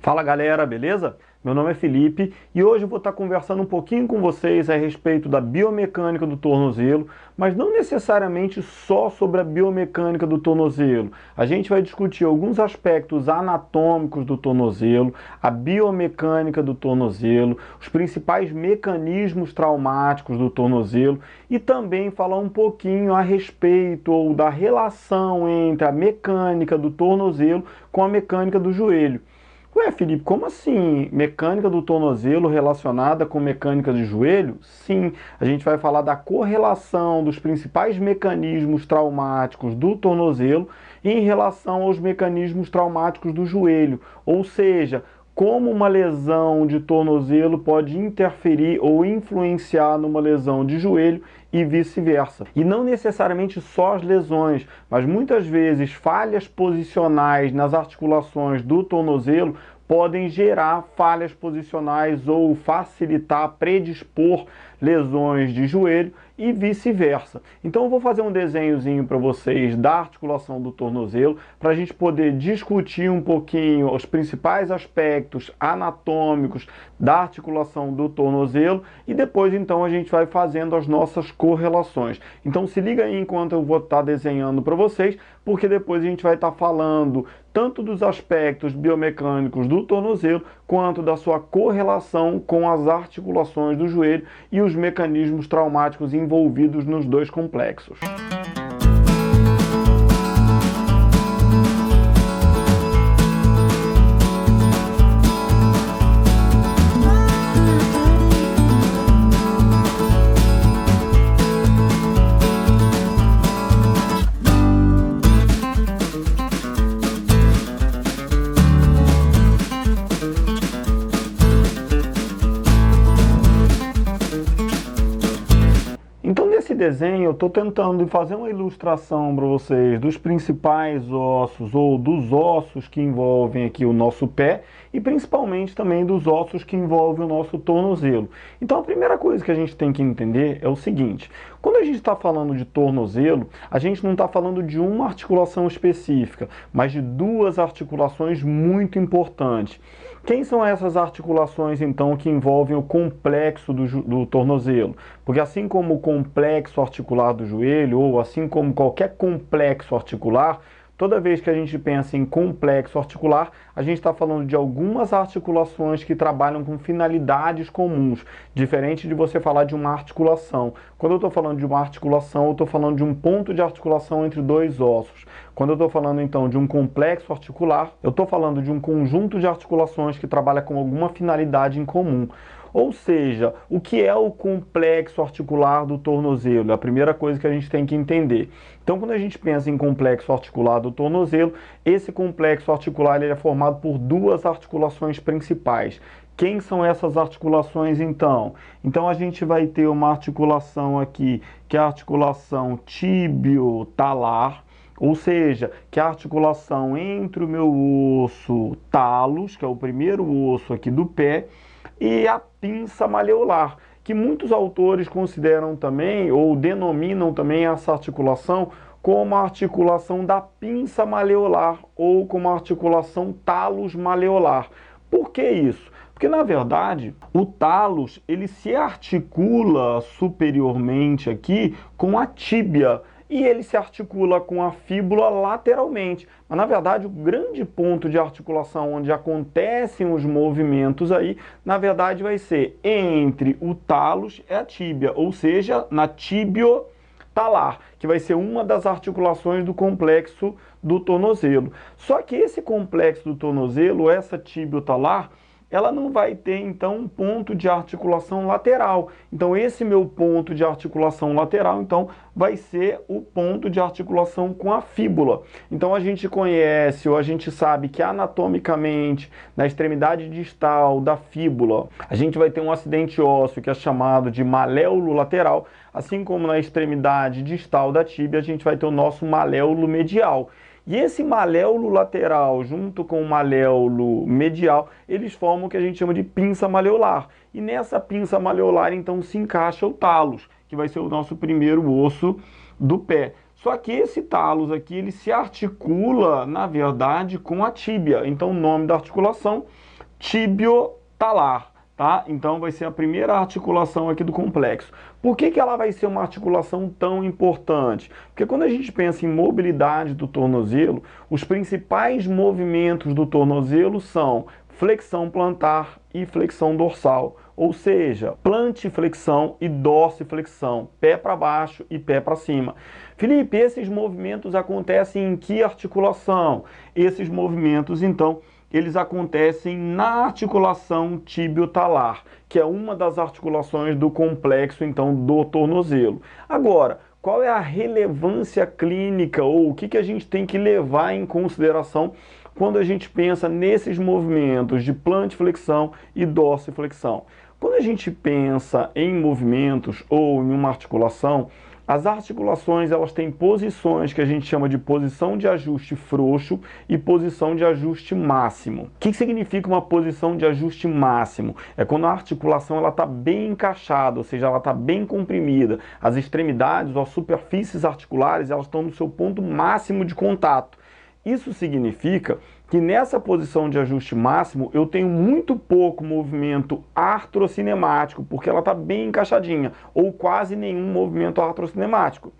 Fala galera, beleza? Meu nome é Felipe e hoje eu vou estar conversando um pouquinho com vocês a respeito da biomecânica do tornozelo, mas não necessariamente só sobre a biomecânica do tornozelo. A gente vai discutir alguns aspectos anatômicos do tornozelo, a biomecânica do tornozelo, os principais mecanismos traumáticos do tornozelo e também falar um pouquinho a respeito ou da relação entre a mecânica do tornozelo com a mecânica do joelho. Ué, Felipe, como assim? Mecânica do tornozelo relacionada com mecânica de joelho? Sim, a gente vai falar da correlação dos principais mecanismos traumáticos do tornozelo em relação aos mecanismos traumáticos do joelho. Ou seja, como uma lesão de tornozelo pode interferir ou influenciar numa lesão de joelho e vice-versa. E não necessariamente só as lesões, mas muitas vezes falhas posicionais nas articulações do tornozelo podem gerar falhas posicionais ou facilitar, predispor lesões de joelho e vice-versa. Então eu vou fazer um desenhozinho para vocês da articulação do tornozelo para a gente poder discutir um pouquinho os principais aspectos anatômicos da articulação do tornozelo e depois então a gente vai fazendo as nossas correlações. Então se liga aí enquanto eu vou estar desenhando para vocês, porque depois a gente vai estar falando tanto dos aspectos biomecânicos do tornozelo, quanto da sua correlação com as articulações do joelho e os mecanismos traumáticos envolvidos nos dois complexos. Nesse desenho eu estou tentando fazer uma ilustração para vocês dos principais ossos ou dos ossos que envolvem aqui o nosso pé e principalmente também dos ossos que envolvem o nosso tornozelo. Então a primeira coisa que a gente tem que entender é o seguinte: quando a gente está falando de tornozelo, a gente não está falando de uma articulação específica, mas de duas articulações muito importantes. Quem são essas articulações, então, que envolvem o complexo do tornozelo? Porque assim como o complexo articular do joelho, ou assim como qualquer complexo articular, toda vez que a gente pensa em complexo articular, a gente está falando de algumas articulações que trabalham com finalidades comuns, diferente de você falar de uma articulação. Quando eu estou falando de uma articulação, eu estou falando de um ponto de articulação entre dois ossos. Quando eu estou falando, então, de um complexo articular, eu estou falando de um conjunto de articulações que trabalha com alguma finalidade em comum. Ou seja, o que é o complexo articular do tornozelo? É a primeira coisa que a gente tem que entender. Então, quando a gente pensa em complexo articular do tornozelo, esse complexo articular ele é formado por duas articulações principais. Quem são essas articulações, então? Então, a gente vai ter uma articulação aqui, que é a articulação tibio-talar, ou seja, que é a articulação entre o meu osso talos, que é o primeiro osso aqui do pé, e a pinça maleolar, que muitos autores consideram também, ou denominam também essa articulação como a articulação da pinça maleolar, ou como a articulação talos maleolar. Por que isso? Porque, na verdade, o talos ele se articula superiormente aqui com a tíbia, e ele se articula com a fíbula lateralmente. Mas, na verdade, o grande ponto de articulação onde acontecem os movimentos aí, na verdade, vai ser entre o talos e a tíbia, ou seja, na tibio-talar, que vai ser uma das articulações do complexo do tornozelo. Só que esse complexo do tornozelo, essa tibio-talar, ela não vai ter, então, um ponto de articulação lateral. Então, esse meu ponto de articulação lateral, então, vai ser o ponto de articulação com a fíbula. Então, a gente conhece, ou a gente sabe que anatomicamente, na extremidade distal da fíbula, a gente vai ter um acidente ósseo que é chamado de maléolo lateral, assim como na extremidade distal da tíbia, a gente vai ter o nosso maléolo medial. E esse maléolo lateral, junto com o maléolo medial, eles formam o que a gente chama de pinça maleolar. E nessa pinça maleolar, então, se encaixa o talos, que vai ser o nosso primeiro osso do pé. Só que esse talos aqui, ele se articula, na verdade, com a tíbia. Então, o nome da articulação tibiotalar, tá? Então vai ser a primeira articulação aqui do complexo. Por que ela vai ser uma articulação tão importante? Porque quando a gente pensa em mobilidade do tornozelo, os principais movimentos do tornozelo são flexão plantar e flexão dorsal, ou seja, plantiflexão e dorsiflexão, pé para baixo e pé para cima. Felipe, esses movimentos acontecem em que articulação? Esses movimentos, então, eles acontecem na articulação tibiotalar, que é uma das articulações do complexo, então, do tornozelo. Agora, qual é a relevância clínica ou o que a gente tem que levar em consideração quando a gente pensa nesses movimentos de plantiflexão e dorsiflexão? Quando a gente pensa em movimentos ou em uma articulação, as articulações elas têm posições que a gente chama de posição de ajuste frouxo e posição de ajuste máximo. O que significa uma posição de ajuste máximo? É quando a articulação está bem encaixada, ou seja, ela está bem comprimida. As extremidades ou as superfícies articulares elas estão no seu ponto máximo de contato. Isso significa que nessa posição de ajuste máximo eu tenho muito pouco movimento artrocinemático, porque ela está bem encaixadinha, ou quase nenhum movimento artrocinemático.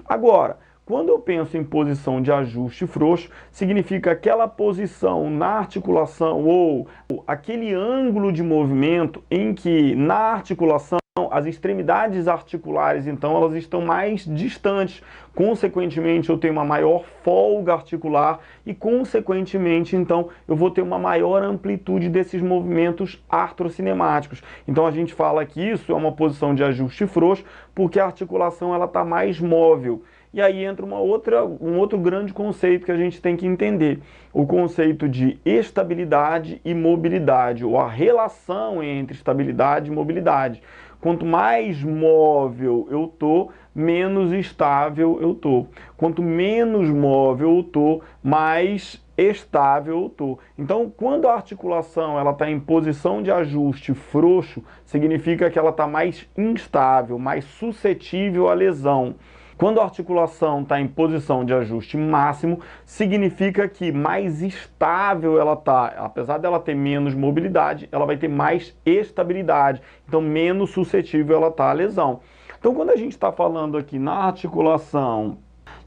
Agora, quando eu penso em posição de ajuste frouxo, significa aquela posição na articulação ou aquele ângulo de movimento em que na articulação as extremidades articulares, então, elas estão mais distantes. Consequentemente, eu tenho uma maior folga articular e, consequentemente, então, eu vou ter uma maior amplitude desses movimentos artrocinemáticos. Então, a gente fala que isso é uma posição de ajuste frouxo porque a articulação ela está mais móvel. E aí entra um outro grande conceito que a gente tem que entender. O conceito de estabilidade e mobilidade, ou a relação entre estabilidade e mobilidade. Quanto mais móvel eu tô, menos estável eu tô. Quanto menos móvel eu tô, mais estável eu tô. Então, quando a articulação ela está em posição de ajuste frouxo, significa que ela está mais instável, mais suscetível à lesão. Quando a articulação está em posição de ajuste máximo, significa que mais estável ela está. Apesar dela ter menos mobilidade, ela vai ter mais estabilidade. Então, menos suscetível ela está à lesão. Então, quando a gente está falando aqui na articulação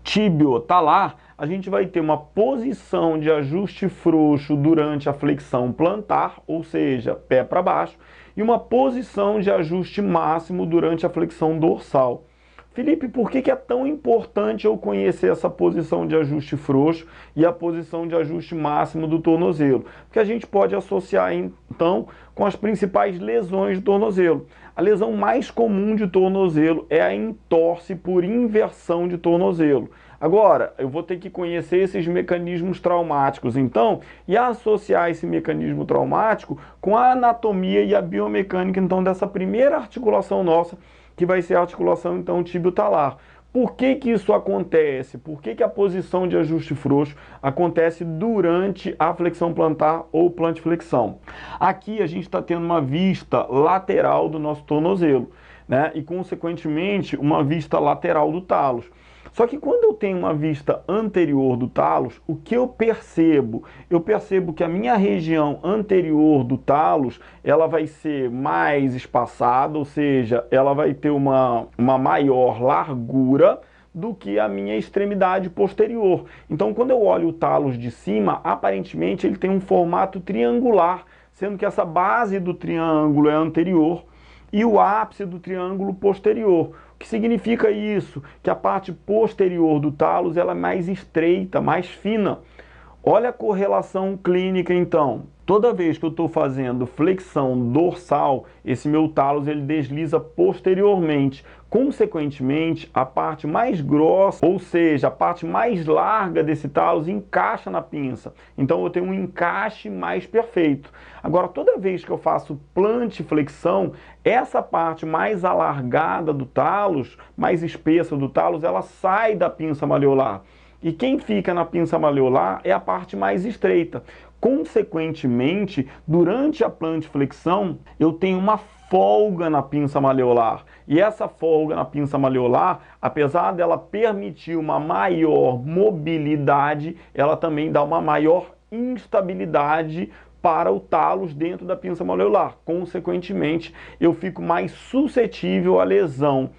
tibiotalar, a gente vai ter uma posição de ajuste frouxo durante a flexão plantar, ou seja, pé para baixo, e uma posição de ajuste máximo durante a flexão dorsal. Felipe, por que é tão importante eu conhecer essa posição de ajuste frouxo e a posição de ajuste máximo do tornozelo? Porque a gente pode associar, então, com as principais lesões do tornozelo. A lesão mais comum de tornozelo é a entorse por inversão de tornozelo. Agora, eu vou ter que conhecer esses mecanismos traumáticos, então, e associar esse mecanismo traumático com a anatomia e a biomecânica, então, dessa primeira articulação nossa, que vai ser a articulação, então, tibiotalar. Por que isso acontece? Por que a posição de ajuste frouxo acontece durante a flexão plantar ou plantiflexão? Aqui a gente está tendo uma vista lateral do nosso tornozelo, né? E, consequentemente, uma vista lateral do talos. Só que quando eu tenho uma vista anterior do talos, o que eu percebo? Eu percebo que a minha região anterior do talos, ela vai ser mais espaçada, ou seja, ela vai ter uma maior largura do que a minha extremidade posterior. Então, quando eu olho o talos de cima, aparentemente ele tem um formato triangular, sendo que essa base do triângulo é anterior e o ápice do triângulo posterior. O que significa isso? Que a parte posterior do talos ela é mais estreita, mais fina. Olha a correlação clínica então. Toda vez que eu estou fazendo flexão dorsal, esse meu talos ele desliza posteriormente. Consequentemente, a parte mais grossa, ou seja, a parte mais larga desse talos encaixa na pinça. Então eu tenho um encaixe mais perfeito. Agora, toda vez que eu faço plantiflexão, essa parte mais alargada do talos, mais espessa do talos, ela sai da pinça malleolar. E quem fica na pinça malleolar é a parte mais estreita. Consequentemente, durante a plantiflexão, eu tenho uma folga na pinça malleolar. E essa folga na pinça malleolar, apesar dela permitir uma maior mobilidade, ela também dá uma maior instabilidade para o talos dentro da pinça malleolar. Consequentemente, eu fico mais suscetível à lesão.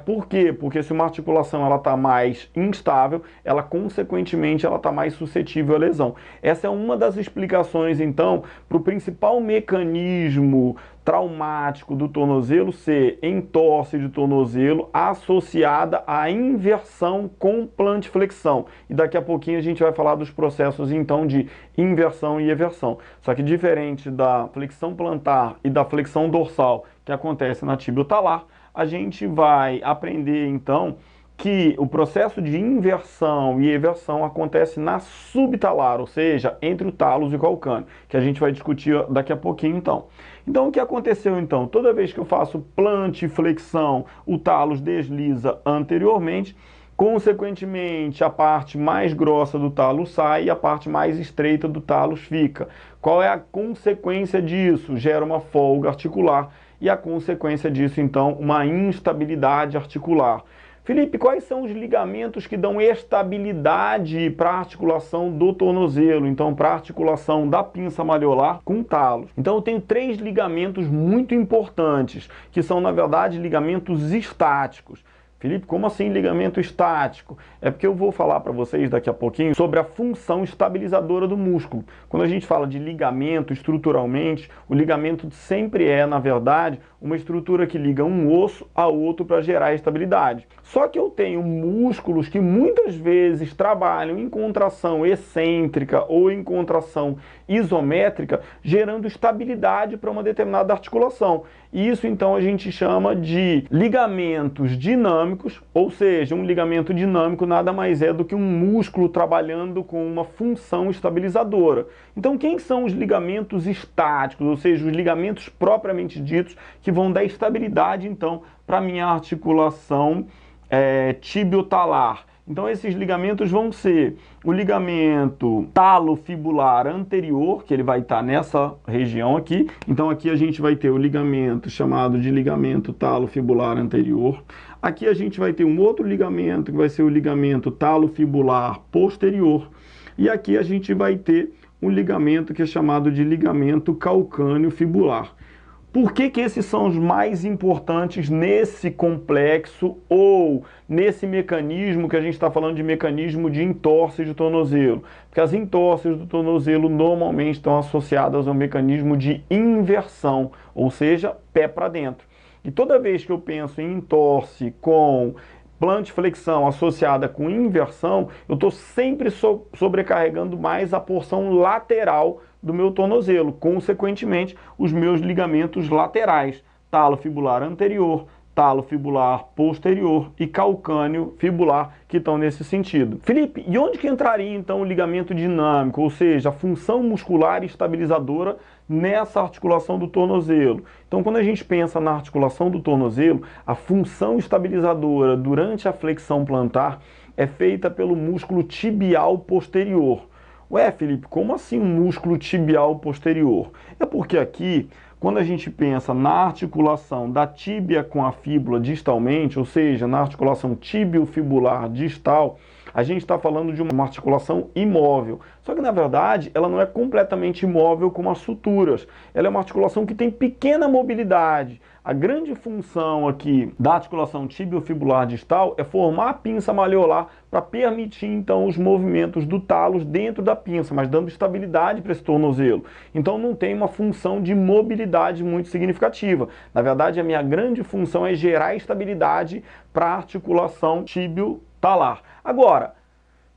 Por quê? Porque se uma articulação está mais instável, ela consequentemente ela está mais suscetível à lesão. Essa é uma das explicações, então, para o principal mecanismo traumático do tornozelo ser entorse de tornozelo associada à inversão com plantiflexão. E daqui a pouquinho a gente vai falar dos processos, então, de inversão e eversão. Só que diferente da flexão plantar e da flexão dorsal que acontece na tibio-talar, a gente vai aprender, então, que o processo de inversão e eversão acontece na subtalar, ou seja, entre o talos e o calcâneo, que a gente vai discutir daqui a pouquinho, então. Então, o que aconteceu, então? Toda vez que eu faço plantiflexão, o talos desliza anteriormente, consequentemente, a parte mais grossa do talos sai e a parte mais estreita do talos fica. Qual é a consequência disso? Gera uma folga articular e a consequência disso, então, uma instabilidade articular. Felipe, quais são os ligamentos que dão estabilidade para a articulação do tornozelo, então para a articulação da pinça malleolar com o talos? Então eu tenho 3 ligamentos muito importantes, que são, na verdade, ligamentos estáticos. Felipe, como assim ligamento estático? É porque eu vou falar para vocês daqui a pouquinho sobre a função estabilizadora do músculo. Quando a gente fala de ligamento estruturalmente, o ligamento sempre é, na verdade, uma estrutura que liga um osso a outro para gerar estabilidade. Só que eu tenho músculos que muitas vezes trabalham em contração excêntrica ou em contração isométrica, gerando estabilidade para uma determinada articulação. E isso, então, a gente chama de ligamentos dinâmicos, ou seja, um ligamento dinâmico nada mais é do que um músculo trabalhando com uma função estabilizadora. Então, quem são os ligamentos estáticos, ou seja, os ligamentos propriamente ditos, que vão dar estabilidade, então, para a minha articulação tibio-talar? Então, esses ligamentos vão ser o ligamento talofibular anterior, que ele vai estar nessa região aqui. Então, aqui a gente vai ter o ligamento chamado de ligamento talofibular anterior. Aqui a gente vai ter um outro ligamento, que vai ser o ligamento talofibular posterior. E aqui a gente vai ter um ligamento que é chamado de ligamento calcâneo fibular. Por que que esses são os mais importantes nesse complexo ou nesse mecanismo que a gente está falando de mecanismo de entorse de tornozelo? Porque as entorses do tornozelo normalmente estão associadas ao mecanismo de inversão, ou seja, pé para dentro. E toda vez que eu penso em entorse com plantiflexão associada com inversão, eu estou sempre sobrecarregando mais a porção lateral do meu tornozelo, consequentemente, os meus ligamentos laterais, talofibular anterior, talofibular posterior e calcâneo fibular, que estão nesse sentido. Felipe, e onde que entraria então o ligamento dinâmico, ou seja, a função muscular estabilizadora nessa articulação do tornozelo? Então, quando a gente pensa na articulação do tornozelo, a função estabilizadora durante a flexão plantar é feita pelo músculo tibial posterior. Ué, Felipe, como assim um músculo tibial posterior? É porque aqui, quando a gente pensa na articulação da tíbia com a fíbula distalmente, ou seja, na articulação tibio-fibular distal, a gente está falando de uma articulação imóvel. Só que, na verdade, ela não é completamente imóvel como as suturas. Ela é uma articulação que tem pequena mobilidade. A grande função aqui da articulação tibio-fibular distal é formar a pinça malleolar para permitir, então, os movimentos do talos dentro da pinça, mas dando estabilidade para esse tornozelo. Então, não tem uma função de mobilidade muito significativa. Na verdade, a minha grande função é gerar estabilidade para a articulação tibio-talar. Agora,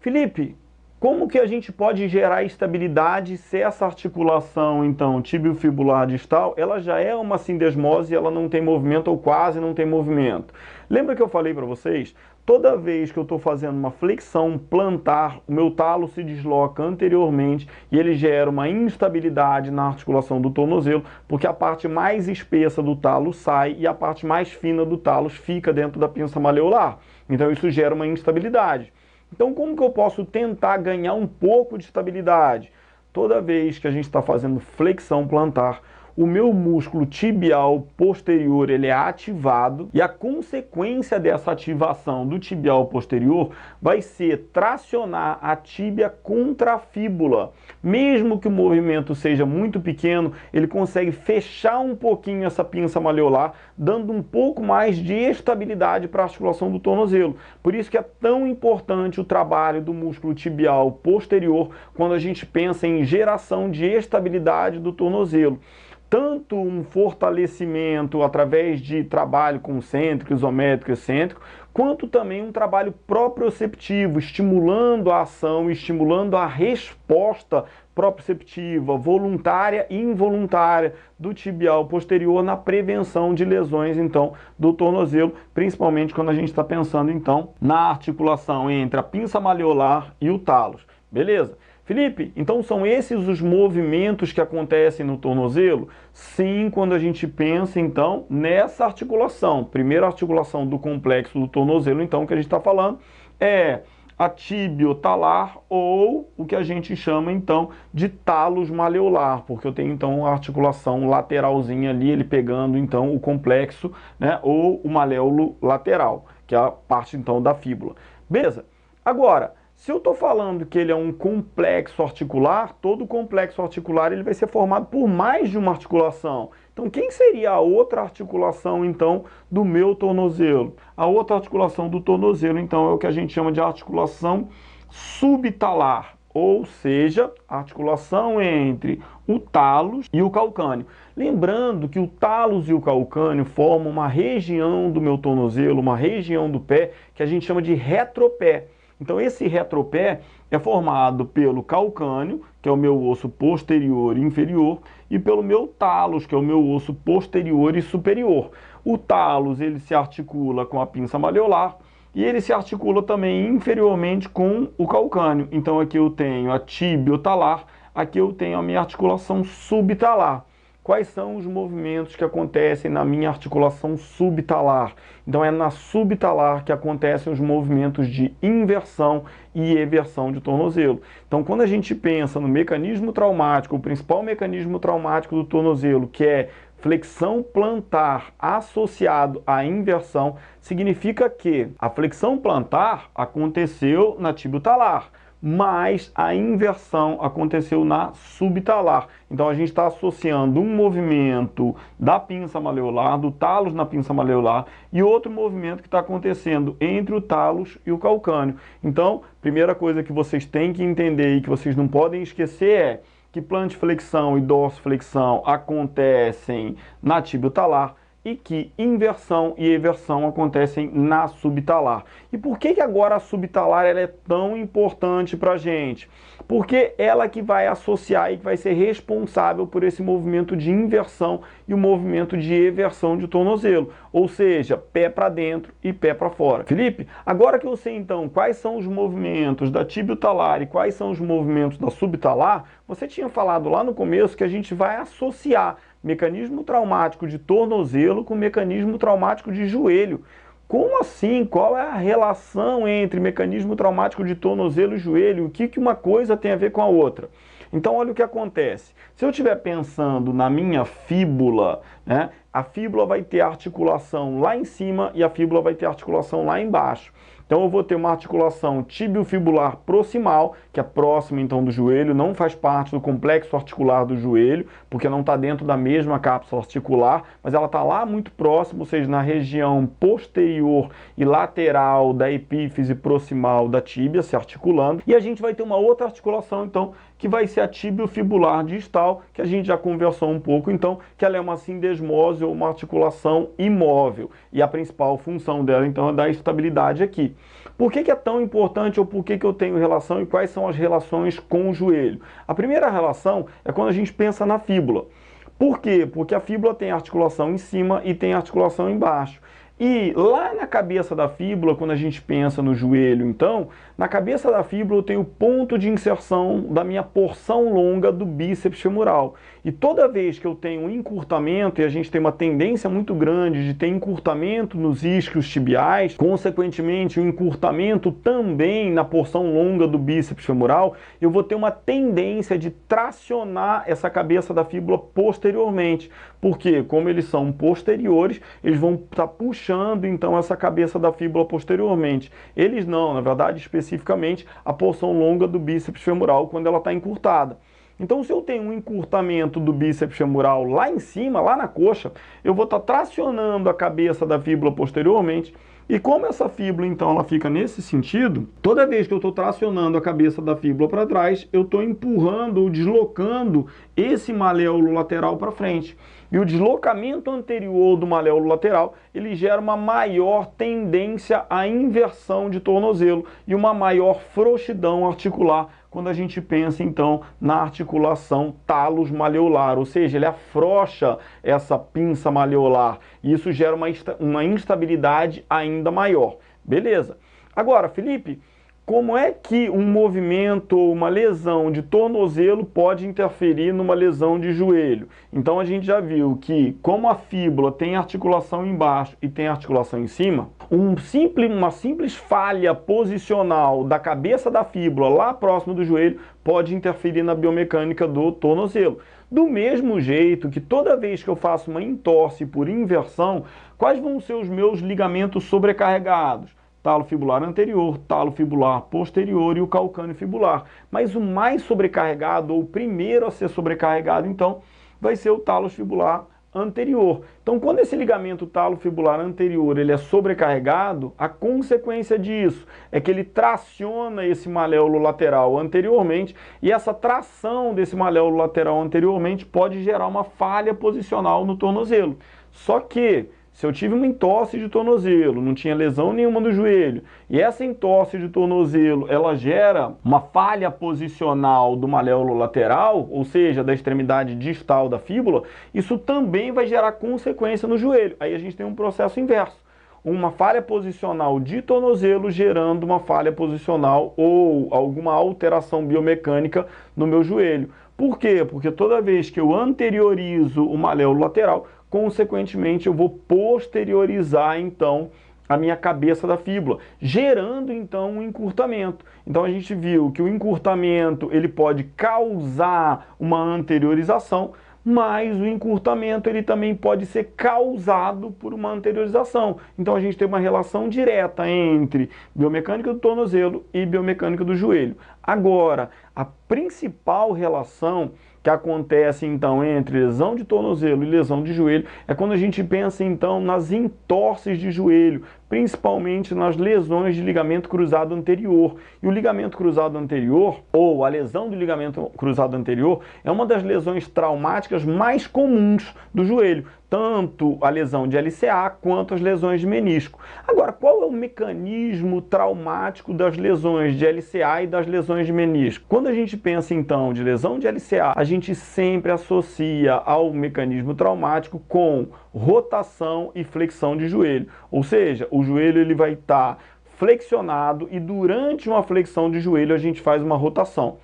Felipe, como que a gente pode gerar estabilidade se essa articulação, então, tibio-fibular distal, ela já é uma sindesmose e ela não tem movimento ou quase não tem movimento? Lembra que eu falei para vocês? Toda vez que eu estou fazendo uma flexão plantar, o meu talo se desloca anteriormente e ele gera uma instabilidade na articulação do tornozelo, porque a parte mais espessa do talo sai e a parte mais fina do talo fica dentro da pinça malleolar. Então isso gera uma instabilidade. Então como que eu posso tentar ganhar um pouco de estabilidade? Toda vez que a gente está fazendo flexão plantar, o meu músculo tibial posterior ele é ativado e a consequência dessa ativação do tibial posterior vai ser tracionar a tíbia contra a fíbula. Mesmo que o movimento seja muito pequeno, ele consegue fechar um pouquinho essa pinça malleolar, dando um pouco mais de estabilidade para a articulação do tornozelo. Por isso que é tão importante o trabalho do músculo tibial posterior quando a gente pensa em geração de estabilidade do tornozelo. Tanto um fortalecimento através de trabalho concêntrico, isométrico, excêntrico, quanto também um trabalho proprioceptivo, estimulando a ação, estimulando a resposta proprioceptiva, voluntária e involuntária do tibial posterior na prevenção de lesões, então, do tornozelo, principalmente quando a gente está pensando, então, na articulação entre a pinça malleolar e o talos. Beleza? Felipe, então são esses os movimentos que acontecem no tornozelo? Sim, quando a gente pensa, então, nessa articulação. Primeira articulação do complexo do tornozelo, então, que a gente está falando é a tibiotalar ou o que a gente chama, então, de talos malleolar, porque eu tenho, então, a articulação lateralzinha ali, ele pegando, então, o complexo, né, ou o maléolo lateral, que é a parte, então, da fíbula. Beleza? Agora, se eu estou falando que ele é um complexo articular, todo complexo articular ele vai ser formado por mais de uma articulação. Então, quem seria a outra articulação, então, do meu tornozelo? A outra articulação do tornozelo, então, é o que a gente chama de articulação subtalar, ou seja, a articulação entre o talos e o calcâneo. Lembrando que o talos e o calcâneo formam uma região do meu tornozelo, uma região do pé, que a gente chama de retropé. Então esse retropé é formado pelo calcâneo, que é o meu osso posterior e inferior, e pelo meu talos, que é o meu osso posterior e superior. O talos ele se articula com a pinça malleolar e ele se articula também inferiormente com o calcâneo. Então aqui eu tenho a tibiotalar, aqui eu tenho a minha articulação subtalar. Quais são os movimentos que acontecem na minha articulação subtalar? Então é na subtalar que acontecem os movimentos de inversão e eversão de tornozelo. Então quando a gente pensa no mecanismo traumático, o principal mecanismo traumático do tornozelo, que é flexão plantar associado à inversão, significa que a flexão plantar aconteceu na tibiotalar, mas a inversão aconteceu na subtalar. Então a gente está associando um movimento da pinça malleolar, do talos na pinça malleolar, e outro movimento que está acontecendo entre o talos e o calcâneo. Então, primeira coisa que vocês têm que entender e que vocês não podem esquecer é que plantiflexão e dorsiflexão acontecem na tibiotalar, e que inversão e eversão acontecem na subtalar. E por que agora a subtalar ela é tão importante para a gente? Porque ela que vai associar e que vai ser responsável por esse movimento de inversão e o movimento de eversão de tornozelo, ou seja, pé para dentro e pé para fora. Felipe, agora que eu sei então quais são os movimentos da tibiotalar e quais são os movimentos da subtalar, você tinha falado lá no começo que a gente vai associar mecanismo traumático de tornozelo com mecanismo traumático de joelho. Como assim? Qual é a relação entre mecanismo traumático de tornozelo e joelho? O que uma coisa tem a ver com a outra? Então, olha o que acontece. Se eu estiver pensando na minha fíbula, né, a fíbula vai ter articulação lá em cima e a fíbula vai ter articulação lá embaixo. Então eu vou ter uma articulação tibiofibular proximal, que é próxima então do joelho, não faz parte do complexo articular do joelho, porque não está dentro da mesma cápsula articular, mas ela está lá muito próxima, ou seja, na região posterior e lateral da epífise proximal da tíbia, se articulando. E a gente vai ter uma outra articulação, então, que vai ser a tibiofibular distal, que a gente já conversou um pouco, então, que ela é uma sindesmose ou uma articulação imóvel. E a principal função dela, então, é dar estabilidade aqui. Por que é tão importante ou por que eu tenho relação e quais são as relações com o joelho? A primeira relação é quando a gente pensa na fíbula. Por quê? Porque a fíbula tem articulação em cima e tem articulação embaixo. E lá na cabeça da fíbula, quando a gente pensa no joelho, então, na cabeça da fíbula eu tenho o ponto de inserção da minha porção longa do bíceps femoral. E toda vez que eu tenho um encurtamento, e a gente tem uma tendência muito grande de ter encurtamento nos isquios tibiais, consequentemente um encurtamento também na porção longa do bíceps femoral, eu vou ter uma tendência de tracionar essa cabeça da fíbula posteriormente. Porque, como eles são posteriores, eles vão estar puxando então essa cabeça da fíbula posteriormente. Eles não, na verdade, especificamente a porção longa do bíceps femoral quando ela está encurtada. Então, se eu tenho um encurtamento do bíceps femoral lá em cima, lá na coxa, eu vou estar tracionando a cabeça da fíbula posteriormente. E como essa fíbula, então, ela fica nesse sentido, toda vez que eu estou tracionando a cabeça da fíbula para trás, eu estou empurrando ou deslocando esse maléolo lateral para frente. E o deslocamento anterior do maléolo lateral, ele gera uma maior tendência à inversão de tornozelo e uma maior frouxidão articular quando a gente pensa, então, na articulação talos maleolar, ou seja, ele afrouxa essa pinça maleolar e isso gera uma instabilidade ainda maior. Beleza. Agora, Felipe, como é que um movimento ou uma lesão de tornozelo pode interferir numa lesão de joelho? Então a gente já viu que, como a fíbula tem articulação embaixo e tem articulação em cima, uma simples falha posicional da cabeça da fíbula lá próximo do joelho pode interferir na biomecânica do tornozelo. Do mesmo jeito que toda vez que eu faço uma entorse por inversão, quais vão ser os meus ligamentos sobrecarregados? Talo fibular anterior, talo fibular posterior e o calcâneo fibular. Mas o mais sobrecarregado, ou o primeiro a ser sobrecarregado, então, vai ser o talo fibular anterior. Então, quando esse ligamento talo fibular anterior ele é sobrecarregado, a consequência disso é que ele traciona esse maléolo lateral anteriormente, e essa tração desse maléolo lateral anteriormente pode gerar uma falha posicional no tornozelo. Só que se eu tive uma entorse de tornozelo, não tinha lesão nenhuma no joelho, e essa entorse de tornozelo, ela gera uma falha posicional do maléolo lateral, ou seja, da extremidade distal da fíbula, isso também vai gerar consequência no joelho. Aí a gente tem um processo inverso. Uma falha posicional de tornozelo gerando uma falha posicional ou alguma alteração biomecânica no meu joelho. Por quê? Porque toda vez que eu anteriorizo o maléolo lateral, consequentemente eu vou posteriorizar então a minha cabeça da fíbula, gerando então um encurtamento. Então a gente viu que o encurtamento ele pode causar uma anteriorização, mas o encurtamento ele também pode ser causado por uma anteriorização. Então a gente tem uma relação direta entre biomecânica do tornozelo e biomecânica do joelho. Agora, a principal relação que acontece então entre lesão de tornozelo e lesão de joelho é quando a gente pensa então nas entorses de joelho, principalmente nas lesões de ligamento cruzado anterior. E o ligamento cruzado anterior, ou a lesão do ligamento cruzado anterior, é uma das lesões traumáticas mais comuns do joelho, tanto a lesão de LCA quanto as lesões de menisco. Agora, qual é o mecanismo traumático das lesões de LCA e das lesões de menisco? Quando a gente pensa então de lesão de LCA, a gente sempre associa ao mecanismo traumático com rotação e flexão de joelho. Ou seja, o joelho ele vai estar flexionado e durante uma flexão de joelho a gente faz uma rotação.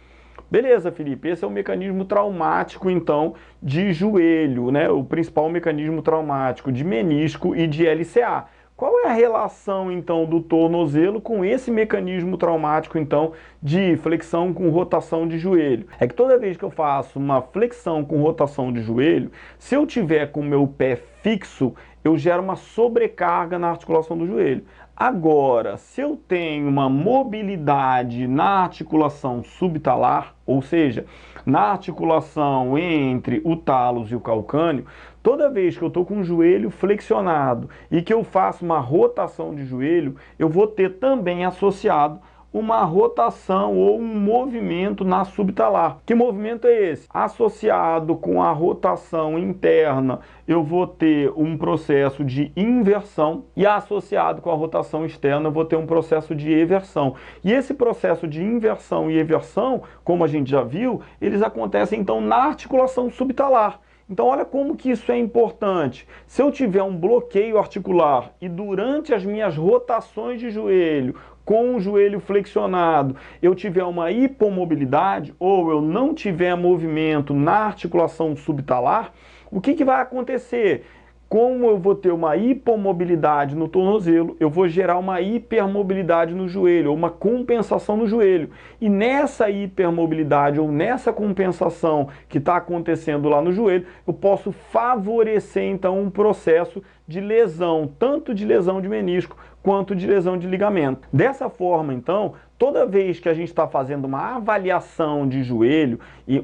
Beleza, Felipe, esse é o mecanismo traumático, então, de joelho, né? O principal mecanismo traumático de menisco e de LCA. Qual é a relação, então, do tornozelo com esse mecanismo traumático, então, de flexão com rotação de joelho? É que toda vez que eu faço uma flexão com rotação de joelho, se eu tiver com o meu pé fixo, eu gero uma sobrecarga na articulação do joelho. Agora, se eu tenho uma mobilidade na articulação subtalar, ou seja, na articulação entre o talos e o calcâneo, toda vez que eu estou com o joelho flexionado e que eu faço uma rotação de joelho, eu vou ter também associado uma rotação ou um movimento na subtalar. Que movimento é esse? Associado com a rotação interna, eu vou ter um processo de inversão e associado com a rotação externa, eu vou ter um processo de eversão. E esse processo de inversão e eversão, como a gente já viu, eles acontecem então na articulação subtalar. Então olha como que isso é importante. Se eu tiver um bloqueio articular e durante as minhas rotações de joelho, com o joelho flexionado, eu tiver uma hipomobilidade ou eu não tiver movimento na articulação subtalar, o que vai acontecer? Como eu vou ter uma hipomobilidade no tornozelo, eu vou gerar uma hipermobilidade no joelho, ou uma compensação no joelho. E nessa hipermobilidade ou nessa compensação que está acontecendo lá no joelho, eu posso favorecer então um processo de lesão, tanto de lesão de menisco quanto de lesão de ligamento. Dessa forma, então, toda vez que a gente está fazendo uma avaliação de joelho,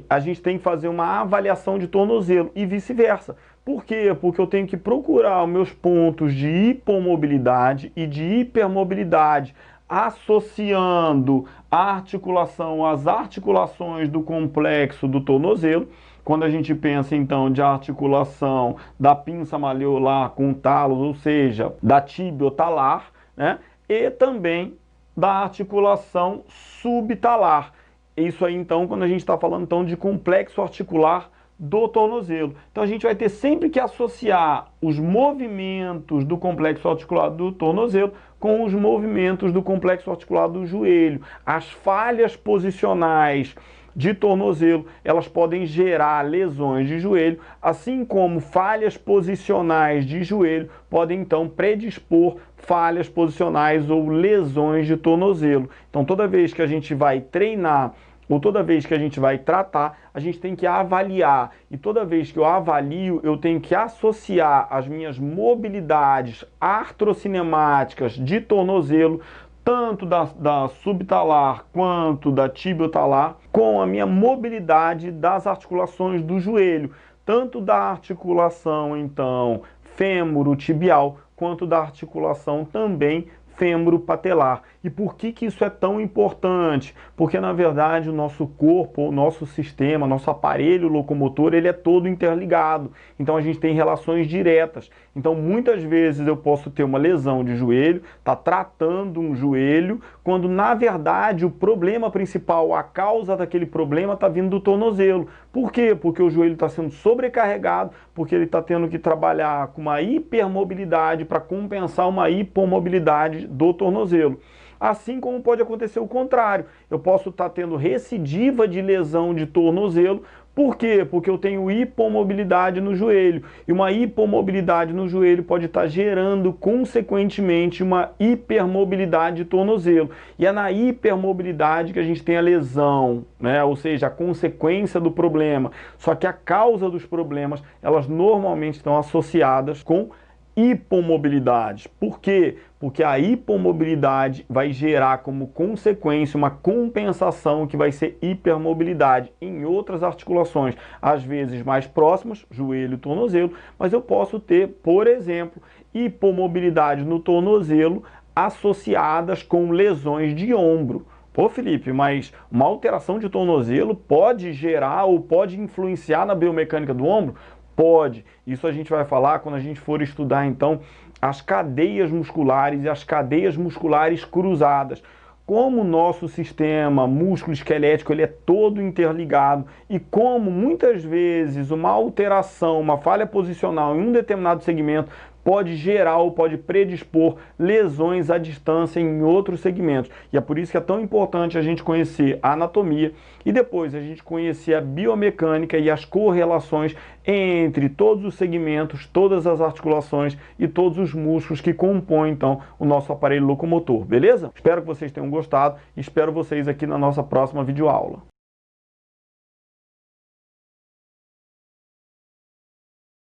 a gente tem que fazer uma avaliação de tornozelo e vice-versa. Por quê? Porque eu tenho que procurar os meus pontos de hipomobilidade e de hipermobilidade, associando a articulação às articulações do complexo do tornozelo. Quando a gente pensa então de articulação da pinça malleolar com o talos, ou seja, da tibiotalar, né? E também da articulação subtalar. Isso aí então quando a gente está falando então de complexo articular do tornozelo. Então a gente vai ter sempre que associar os movimentos do complexo articular do tornozelo com os movimentos do complexo articular do joelho. As falhas posicionais de tornozelo, elas podem gerar lesões de joelho, assim como falhas posicionais de joelho podem então predispor falhas posicionais ou lesões de tornozelo. Então toda vez que a gente vai treinar ou toda vez que a gente vai tratar, a gente tem que avaliar. E toda vez que eu avalio, eu tenho que associar as minhas mobilidades artrocinemáticas de tornozelo, tanto da subtalar quanto da tibiotalar, com a minha mobilidade das articulações do joelho, tanto da articulação, então, fêmuro-tibial, quanto da articulação também fêmuro-patelar. E por que isso é tão importante? Porque, na verdade, o nosso corpo, o nosso sistema, nosso aparelho locomotor, ele é todo interligado. Então, a gente tem relações diretas. Então, muitas vezes eu posso ter uma lesão de joelho, tá tratando um joelho, quando, na verdade, o problema principal, a causa daquele problema está vindo do tornozelo. Por quê? Porque o joelho está sendo sobrecarregado, porque ele está tendo que trabalhar com uma hipermobilidade para compensar uma hipomobilidade do tornozelo. Assim como pode acontecer o contrário. Eu posso estar tendo recidiva de lesão de tornozelo. Por quê? Porque eu tenho hipomobilidade no joelho. E uma hipomobilidade no joelho pode estar gerando, consequentemente, uma hipermobilidade de tornozelo. E é na hipermobilidade que a gente tem a lesão, né? Ou seja, a consequência do problema. Só que a causa dos problemas, elas normalmente estão associadas com hipomobilidade. Por quê? Porque a hipomobilidade vai gerar como consequência uma compensação que vai ser hipermobilidade em outras articulações, às vezes mais próximas, joelho e tornozelo, mas eu posso ter, por exemplo, hipomobilidade no tornozelo associadas com lesões de ombro. Pô, Felipe, mas uma alteração de tornozelo pode gerar ou pode influenciar na biomecânica do ombro? Pode. Isso a gente vai falar quando a gente for estudar, então, as cadeias musculares e as cadeias musculares cruzadas. Como o nosso sistema músculo-esquelético ele é todo interligado e como muitas vezes uma alteração, uma falha posicional em um determinado segmento pode gerar ou pode predispor lesões à distância em outros segmentos. E é por isso que é tão importante a gente conhecer a anatomia e depois a gente conhecer a biomecânica e as correlações entre todos os segmentos, todas as articulações e todos os músculos que compõem, então, o nosso aparelho locomotor, beleza? Espero que vocês tenham gostado e espero vocês aqui na nossa próxima videoaula.